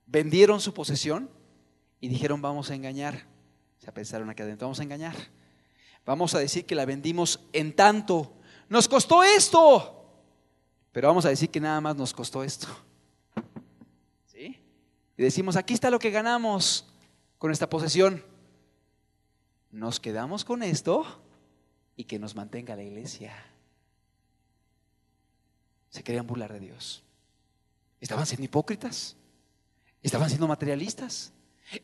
vendieron su posesión y dijeron: vamos a engañar. Se pensaron aquí adentro: vamos a engañar, vamos a decir que la vendimos en tanto, nos costó esto, pero vamos a decir que nada más nos costó esto. ¿Sí? Y decimos: aquí está lo que ganamos con esta posesión. Nos quedamos con esto y que nos mantenga la iglesia. Se querían burlar de Dios. Estaban siendo hipócritas, estaban siendo materialistas,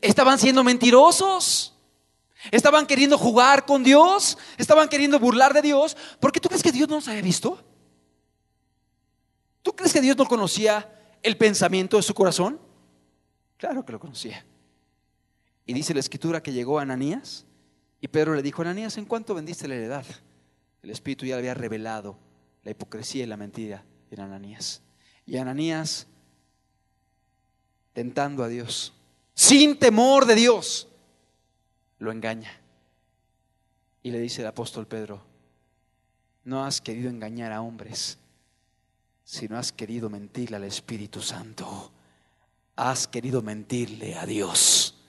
estaban siendo mentirosos, estaban queriendo jugar con Dios, estaban queriendo burlar de Dios. ¿Por qué tú crees que Dios no los había visto? ¿Tú crees que Dios no conocía el pensamiento de su corazón? Claro que lo conocía. Y dice la escritura que llegó a Ananías y Pedro le dijo: Ananías, ¿en cuánto vendiste la heredad? El Espíritu ya le había revelado la hipocresía y la mentira en Ananías. Y Ananías, tentando a Dios, sin temor de Dios, lo engaña. Y le dice el apóstol Pedro: no has querido engañar a hombres, sino has querido mentirle al Espíritu Santo. Has querido mentirle a Dios.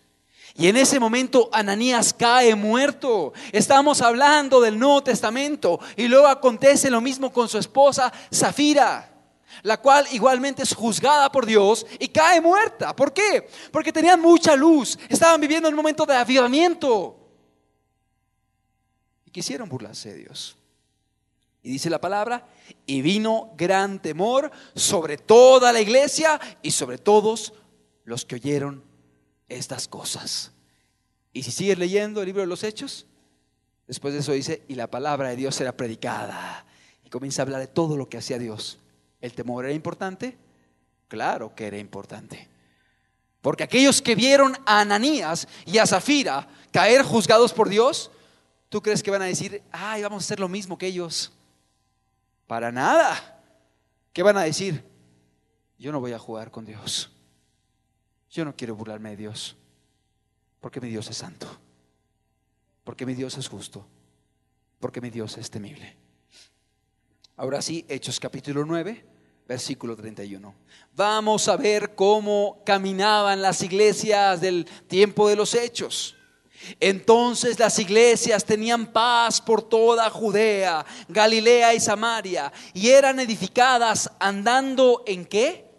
Y en ese momento Ananías cae muerto. Estamos hablando del Nuevo Testamento. Y luego acontece lo mismo con su esposa Safira, la cual igualmente es juzgada por Dios y cae muerta. ¿Por qué? Porque tenían mucha luz, estaban viviendo un momento de avivamiento y quisieron burlarse de Dios. Y dice la palabra: y vino gran temor sobre toda la iglesia y sobre todos los que oyeron estas cosas. Y si sigues leyendo el libro de los Hechos, después de eso dice: y la palabra de Dios era predicada. Y comienza a hablar de todo lo que hacía Dios. ¿El temor era importante? Claro que era importante. Porque aquellos que vieron a Ananías y a Zafira caer juzgados por Dios, ¿tú crees que van a decir: ay, vamos a hacer lo mismo que ellos? Para nada. ¿Qué van a decir? Yo no voy a jugar con Dios, yo no quiero burlarme de Dios, porque mi Dios es santo, porque mi Dios es justo, porque mi Dios es temible. Ahora sí, Hechos capítulo 9, versículo 31. Vamos a ver cómo caminaban las iglesias del tiempo de los Hechos. Entonces las iglesias tenían paz por toda Judea, Galilea y Samaria, y eran edificadas andando ¿en qué?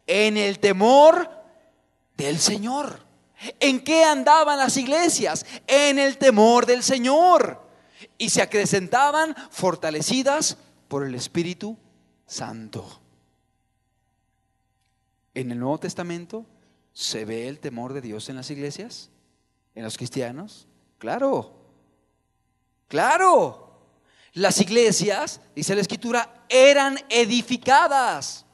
En el temor del Señor. ¿En qué andaban las iglesias? En el temor del Señor. Y se acrecentaban fortalecidas por el Espíritu Santo. En el Nuevo Testamento se ve el temor de Dios en las iglesias, en los cristianos. Claro, claro. Las iglesias, dice la escritura, eran edificadas,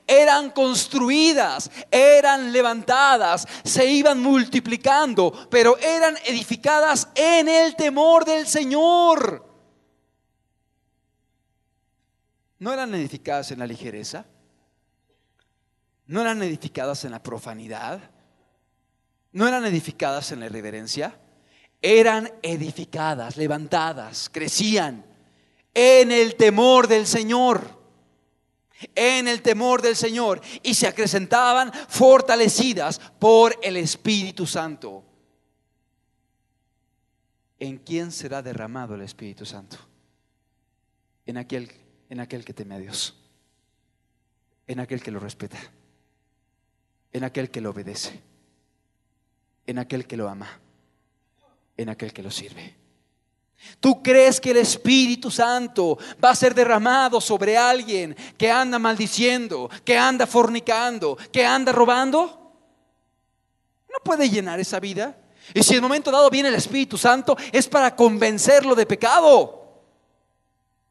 eran construidas, eran levantadas, se iban multiplicando, pero eran edificadas en el temor del Señor. No eran edificadas en la ligereza, no eran edificadas en la profanidad, no eran edificadas en la irreverencia. Eran edificadas, levantadas, crecían en el temor del Señor, en el temor del Señor, y se acrecentaban fortalecidas por el Espíritu Santo. ¿En quién será derramado el Espíritu Santo? En aquel que teme a Dios, en aquel que lo respeta, en aquel que lo obedece, en aquel que lo ama, en aquel que lo sirve. ¿Tú crees que el Espíritu Santo va a ser derramado sobre alguien que anda maldiciendo, que anda fornicando, que anda robando? No puede llenar esa vida. Y si en el momento dado viene el Espíritu Santo, es para convencerlo de pecado,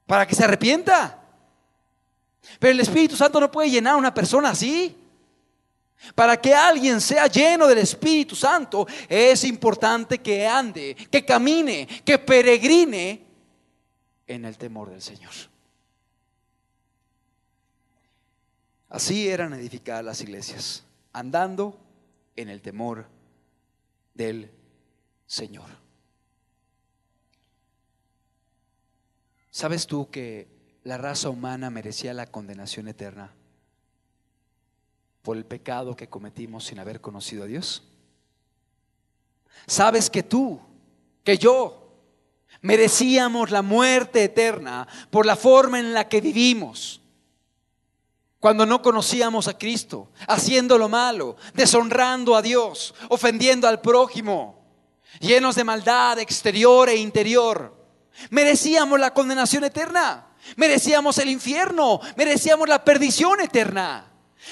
para que se arrepienta. Pero el Espíritu Santo no puede llenar a una persona así. Para que alguien sea lleno del Espíritu Santo, es importante que ande, que camine, que peregrine en el temor del Señor. Así eran edificadas las iglesias, andando en el temor del Señor. ¿Sabes tú que la raza humana merecía la condenación eterna? por el pecado que cometimos sin haber conocido a Dios? ¿Sabes que tú, que yo, merecíamos la muerte eterna por la forma en la que vivimos? Cuando no conocíamos a Cristo, haciendo lo malo, deshonrando a Dios, ofendiendo al prójimo, llenos de maldad exterior e interior. Merecíamos la condenación eterna, merecíamos el infierno, merecíamos la perdición eterna.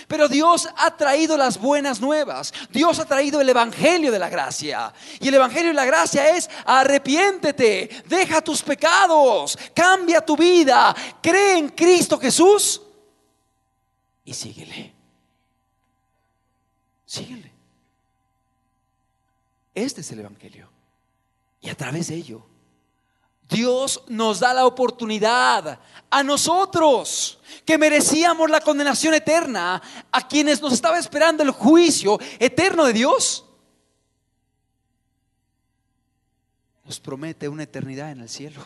Pero Dios ha traído las buenas nuevas. Dios ha traído el evangelio de la gracia. Y el evangelio de la gracia es: arrepiéntete, deja tus pecados, cambia tu vida, cree en Cristo Jesús y síguele. Síguele. Este es el evangelio. Y a través de ello Dios nos da la oportunidad a nosotros, que merecíamos la condenación eterna, a quienes nos estaba esperando el juicio eterno de Dios. Nos promete una eternidad en el cielo,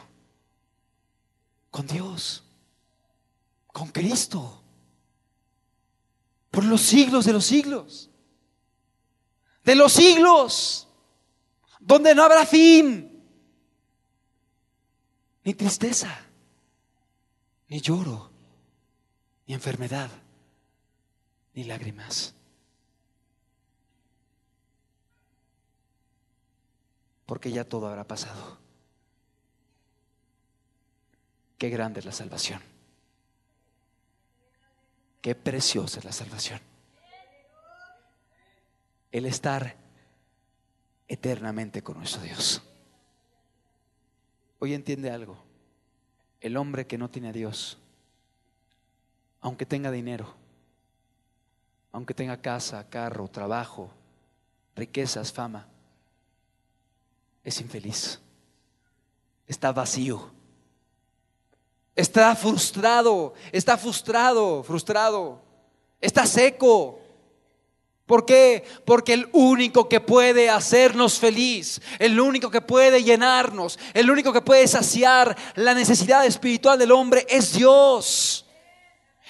con Dios, con Cristo, por los siglos de los siglos, de los siglos, donde no habrá fin, ni tristeza, ni lloro, ni enfermedad, ni lágrimas. Porque ya todo habrá pasado. Qué grande es la salvación. Qué preciosa es la salvación. El estar eternamente con nuestro Dios. Hoy entiende algo: el hombre que no tiene a Dios, aunque tenga dinero, aunque tenga casa, carro, trabajo, riquezas, fama, es infeliz, está vacío, está frustrado, está seco. ¿Por qué? Porque el único que puede hacernos feliz, el único que puede llenarnos, el único que puede saciar la necesidad espiritual del hombre es Dios.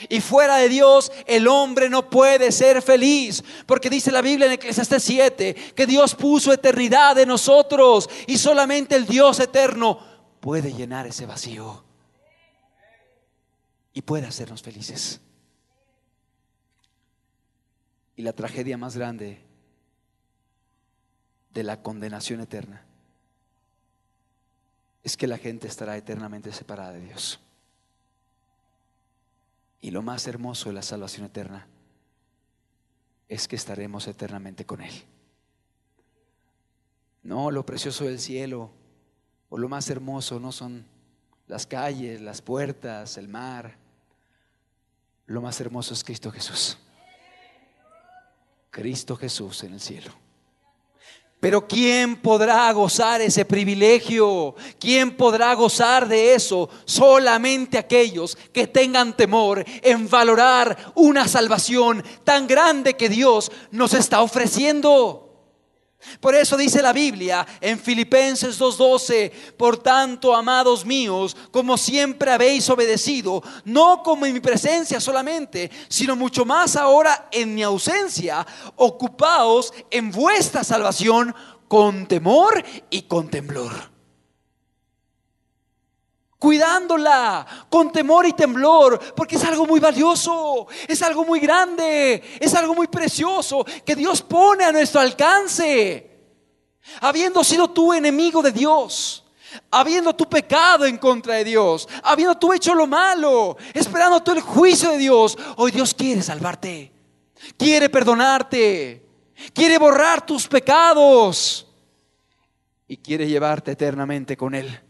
Y fuera de Dios el hombre no puede ser feliz, porque dice la Biblia en Eclesiastés 7 que Dios puso eternidad en nosotros, y solamente el Dios eterno puede llenar ese vacío y puede hacernos felices. Y la tragedia más grande de la condenación eterna es que la gente estará eternamente separada de Dios. Y lo más hermoso de la salvación eterna es que estaremos eternamente con Él. No, lo precioso del cielo o lo más hermoso no son las calles, las puertas, el mar. Lo más hermoso es Cristo Jesús. Cristo Jesús en el cielo. Pero ¿quién podrá gozar ese privilegio? ¿Quién podrá gozar de eso? Solamente aquellos que tengan temor en valorar una salvación tan grande que Dios nos está ofreciendo. Por eso dice la Biblia en Filipenses 2:12: por tanto, amados míos, como siempre habéis obedecido, no como en mi presencia solamente, sino mucho más ahora en mi ausencia, ocupaos en vuestra salvación con temor y con temblor. Cuidándola con temor y temblor, porque es algo muy valioso, es algo muy grande, es algo muy precioso que Dios pone a nuestro alcance. Habiendo sido tú enemigo de Dios, habiendo tú pecado en contra de Dios, habiendo tú hecho lo malo, esperando tú el juicio de Dios, hoy Dios quiere salvarte, quiere perdonarte, quiere borrar tus pecados y quiere llevarte eternamente con Él.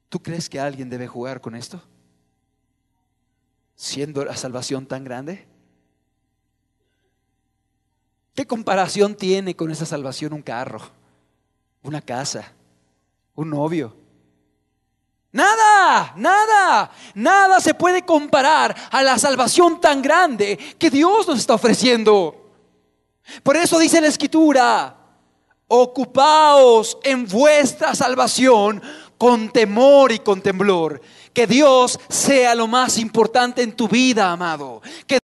¿Tú crees que alguien debe jugar con esto? Siendo la salvación tan grande. ¿Qué comparación tiene con esa salvación un carro, una casa, un novio? Nada se puede comparar a la salvación tan grande que Dios nos está ofreciendo. Por eso dice la Escritura: ocupaos en vuestra salvación con temor y con temblor. Que Dios sea lo más importante en tu vida, amado. Que